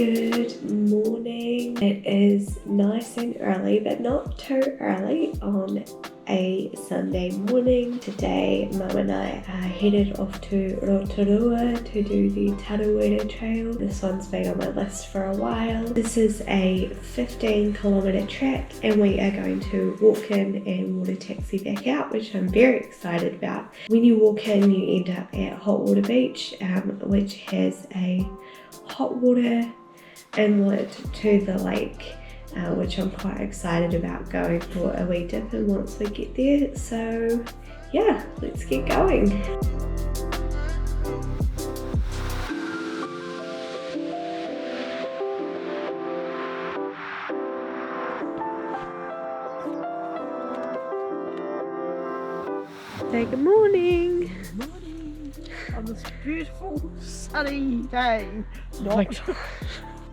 Good morning. It is nice and early, but not too early on a Sunday morning. Today, Mum and I are headed off to Rotorua to do the Tarawera trail. This one's been on my list for a while. This is a 15-kilometre track and we are going to walk in and water taxi back out, which I'm very excited about. When you walk in, you end up at Hot Water Beach, which has a hot water inlet to the lake, which I'm quite excited about going for a wee dip in once we get there. So yeah, let's get going. Say good morning. Good morning on this beautiful sunny day.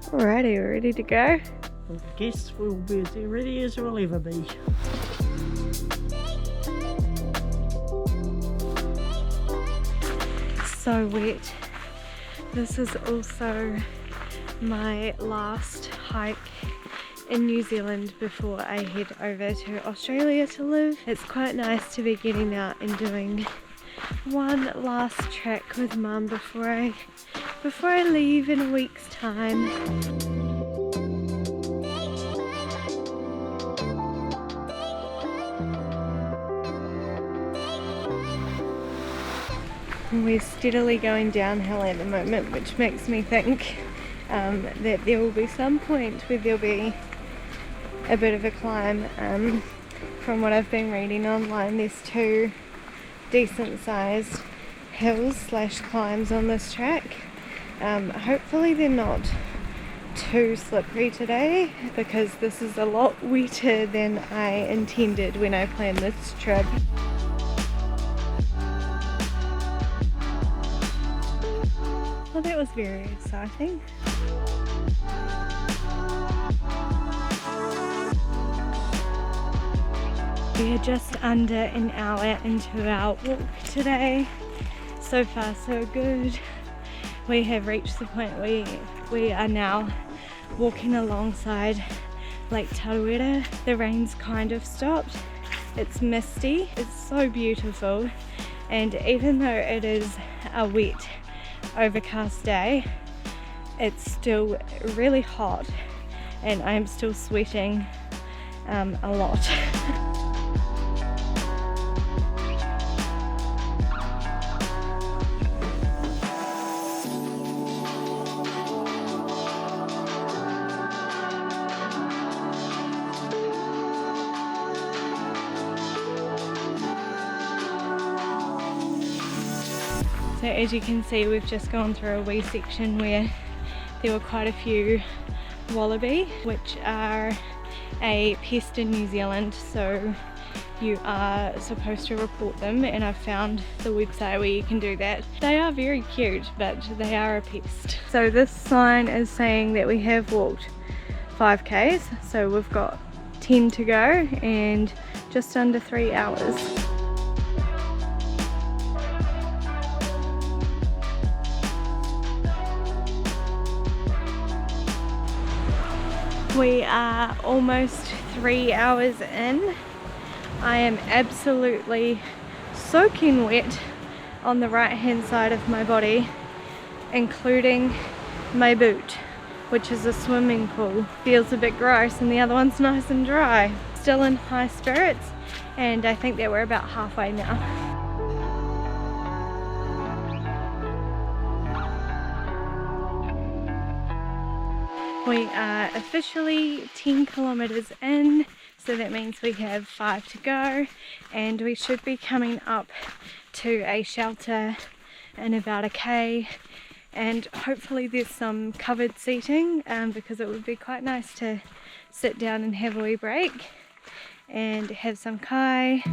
Alrighty, we're ready to go. I guess we'll be as ready as we'll ever be. So wet. This is also my last hike in New Zealand before I head over to Australia to live. It's quite nice to be getting out and doing one last trek with Mum before I leave in a week's time. We're steadily going downhill at the moment, which makes me think that there will be some point where there'll be a bit of a climb. From what I've been reading online, there's two decent sized hills / climbs on this track. Hopefully they're not too slippery today, because this is a lot wetter than I intended when I planned this trip. Well, that was very exciting. We are just under an hour into our walk today. So far so good. We have reached the point where we are now walking alongside Lake Tarawera. The rain's kind of stopped. It's misty. It's so beautiful. And even though it is a wet, overcast day, it's still really hot and I'm still sweating a lot. So as you can see, we've just gone through a wee section where there were quite a few wallaby, which are a pest in New Zealand, so you are supposed to report them, and I've found the website where you can do that. They are very cute, but they are a pest. So this sign is saying that we have walked 5Ks, so we've got 10 to go and just under 3 hours. We are almost 3 hours in. I am absolutely soaking wet on the right hand side of my body, including my boot, which is a swimming pool. Feels a bit gross, and the other one's nice and dry. Still in high spirits, and I think that we're about halfway now. We are officially 10 kilometers in, so that means we have 5 to go, and we should be coming up to a shelter in about a K, and hopefully there's some covered seating, because it would be quite nice to sit down and have a wee break and have some kai.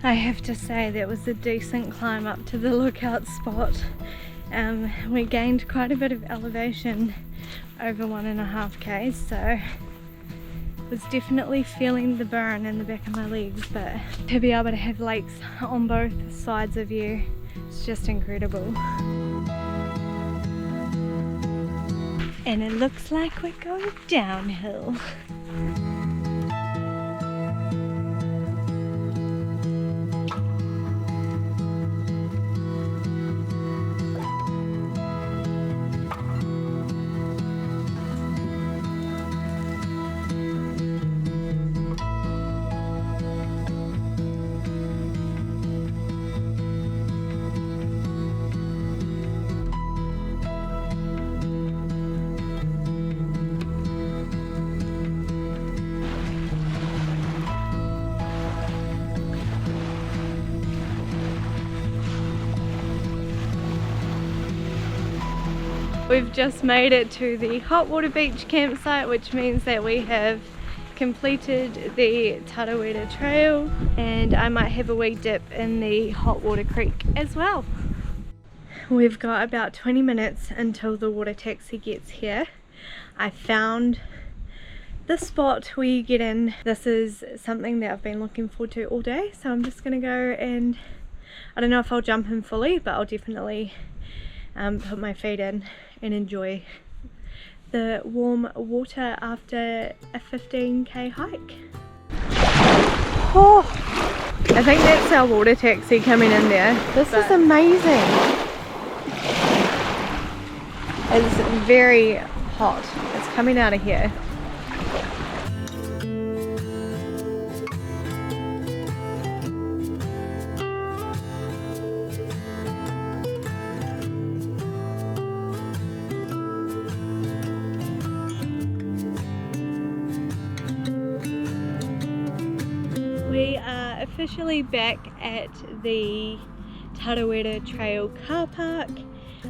I have to say that was a decent climb up to the lookout spot. We gained quite a bit of elevation over 1.5 k's, so was definitely feeling the burn in the back of my legs, but to be able to have lakes on both sides of you, it's just incredible. And it looks like we're going downhill. We've just made it to the hot water beach campsite, which means that we have completed the Tarawera trail, and I might have a wee dip in the hot water creek as well. We've got about 20 minutes until the water taxi gets here. I found the spot where you get in. This is something that I've been looking forward to all day, so I'm just gonna go, and I don't know if I'll jump in fully, but I'll definitely put my feet in and enjoy the warm water after a 15k hike. Oh, I think that's our water taxi coming in there. This is amazing. It's very hot. It's coming out of here. We are officially back at the Tarawera Trail car park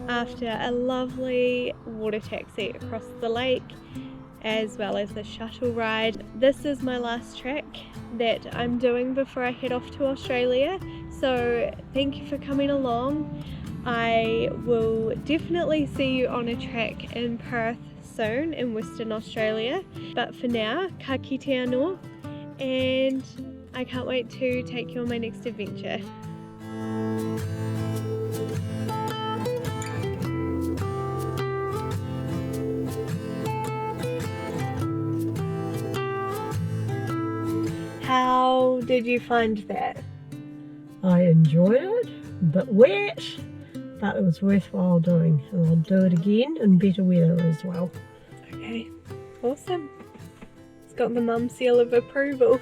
after a lovely water taxi across the lake, as well as a shuttle ride. This is my last track that I'm doing before I head off to Australia, so thank you for coming along. I will definitely see you on a track in Perth soon in Western Australia, but for now, ka kite anō, and I can't wait to take you on my next adventure. How did you find that? I enjoyed it, a bit wet, but it was worthwhile doing, and I'll do it again in better weather as well. Okay, awesome. It's got the mum seal of approval.